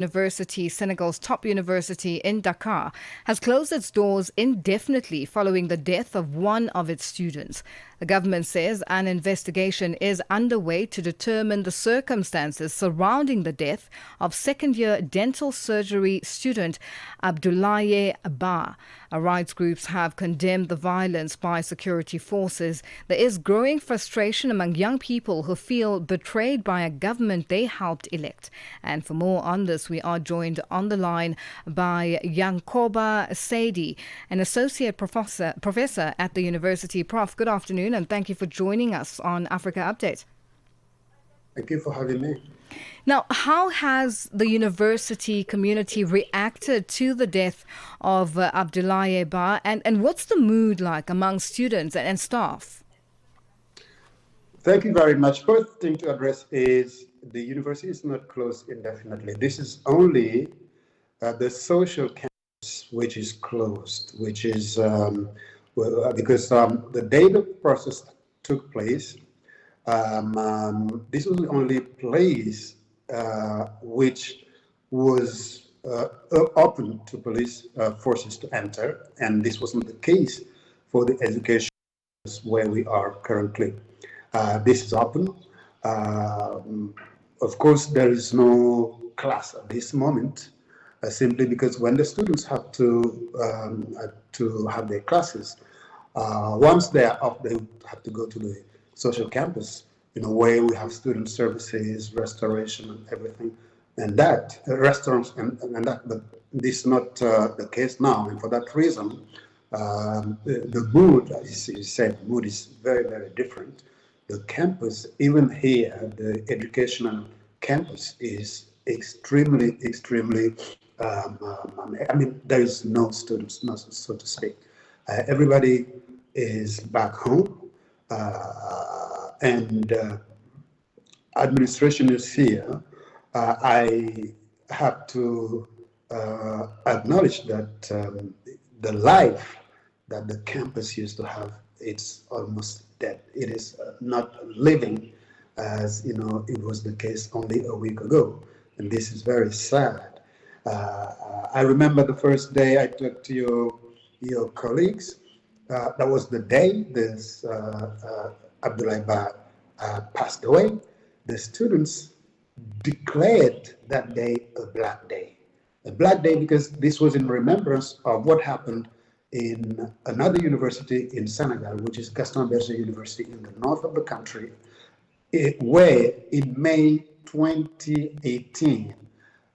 University, Senegal's top university in Dakar, has closed its doors indefinitely following the death of one of its students. The government says an investigation is underway to determine the circumstances surrounding the death of second-year dental surgery student Abdoulaye Ba. Rights groups have condemned the violence by security forces. There is growing frustration among young people who feel betrayed by a government they helped elect. And for more on this, we are joined on the line by Yankhoba SEYDI, an associate professor at the university. Prof, good afternoon and thank you for joining us on Africa Update. Thank you for having me. Now, how has the university community reacted to the death of Abdoulaye Ba, and what's the mood like among students and staff? Thank you very much. First thing to address is the university is not closed indefinitely. This is only the social campus which is closed, which is because the day the process took place, this was the only place which was open to police forces to enter, and this wasn't the case for the education where we are currently. This is open. Of course, there is no class at this moment, simply because when the students have to have their classes, once they are off, they have to go to the social campus, where we have student services, restoration, and everything, and that restaurants and that. But this is not the case now, and for that reason, the mood, as you said, mood is very, very different. The campus, even here, the educational campus is extremely, there is no students, so to speak. Everybody is back home, and administration is here. I have to acknowledge that the life that the campus used to have, it's almost dead. It is not living as it was the case only a week ago, and this is very sad. I remember the first day I talked to your colleagues. That was the day this Abdoulaye Ba passed away. The students declared that day a black day. A black day because this was in remembrance of what happened in another university in Senegal, which is Gaston Berger University in the north of the country, where in May 2018,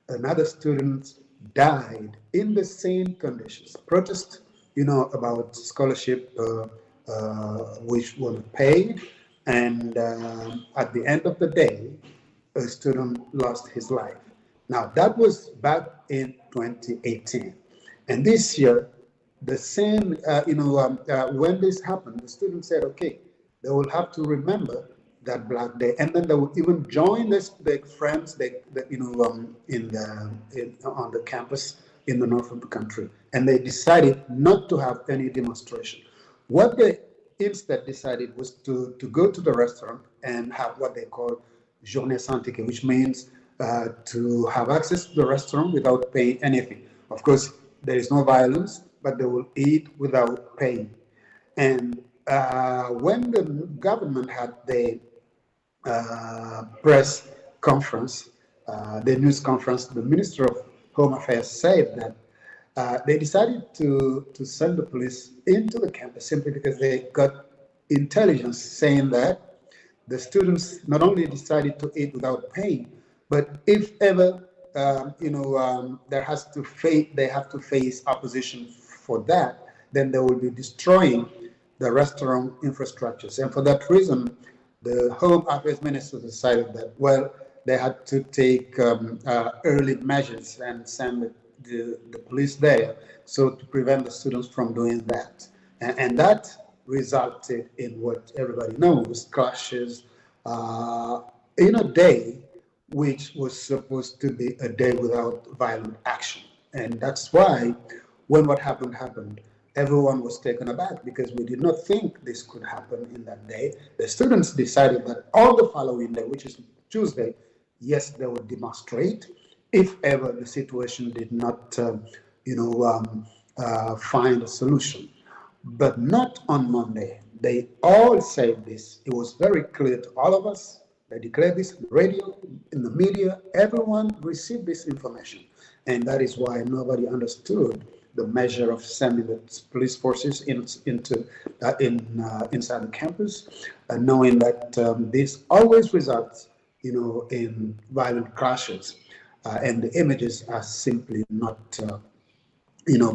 another student died in the same conditions. Protest, about scholarship which were paid, and at the end of the day, a student lost his life. Now, that was back in 2018. And this year, the same, when this happened, the students said, okay, they will have to remember that black day, and then they will even join their friends, on the campus in the north of the country, and they decided not to have any demonstration. What they instead decided was to go to the restaurant and have what they call journée sans ticket, which means to have access to the restaurant without paying anything. Of course, there is no violence, but they will eat without paying. And when the government had the press conference, the news conference, the Minister of Home Affairs said that they decided to send the police into the campus simply because they got intelligence saying that the students not only decided to eat without paying, but if ever they have to face opposition for that, then they will be destroying the restaurant infrastructures. And for that reason, the Home Affairs Minister decided that, they had to take early measures and send the police there, so to prevent the students from doing that. And that resulted in what everybody knows, clashes in a day which was supposed to be a day without violent action. And that's why when what happened, everyone was taken aback because we did not think this could happen in that day. The students decided that on the following day, which is Tuesday, yes, they would demonstrate if ever the situation did not, find a solution. But not on Monday. They all said this. It was very clear to all of us. They declared this on the radio, in the media. Everyone received this information. And that is why nobody understood the measure of sending the police forces inside the campus, knowing that this always results, in violent crashes, and the images are simply not,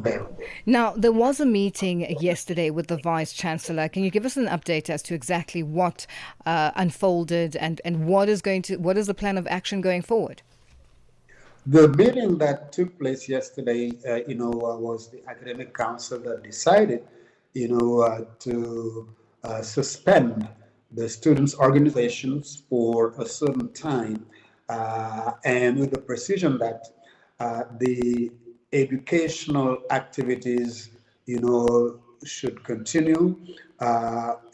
bearable. Now, there was a meeting yesterday with the Vice Chancellor. Can you give us an update as to exactly what unfolded and what is the plan of action going forward? The meeting that took place yesterday, was the academic council that decided, to suspend the students' organizations for a certain time, and with the precision that the educational activities, should continue,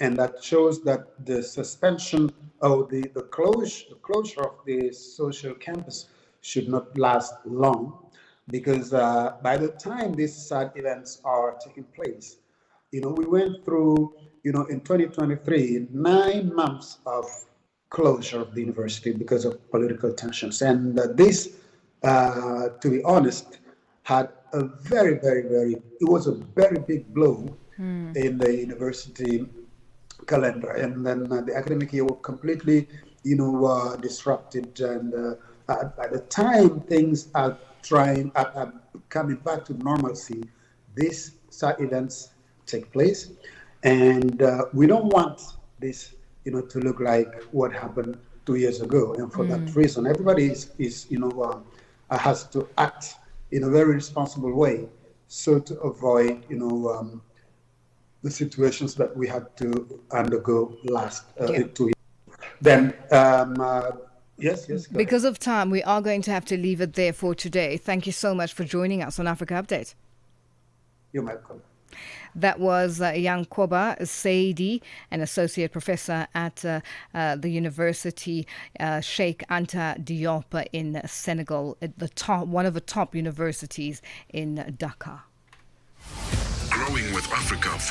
and that shows that the suspension of the closure of the social campus should not last long, because by the time these sad events are taking place, we went through, in 2023, 9 months of closure of the university because of political tensions. And this, to be honest, had a very, very, it was a very big blow in the university calendar. And then the academic year was completely, disrupted. And by the time things are coming back to normalcy, these side events take place. And we don't want this, to look like what happened 2 years ago. And for that reason, everybody has to act in a very responsible way, so to avoid, the situations that we had to undergo last 2 years. Then, yes. Because of time, we are going to have to leave it there for today. Thank you so much for joining us on Africa Update. You're welcome. That was Yankhoba SEYDI, an associate professor at the university Cheikh Anta Diop in Senegal, one of the top universities in Dakar. Growing with Africa.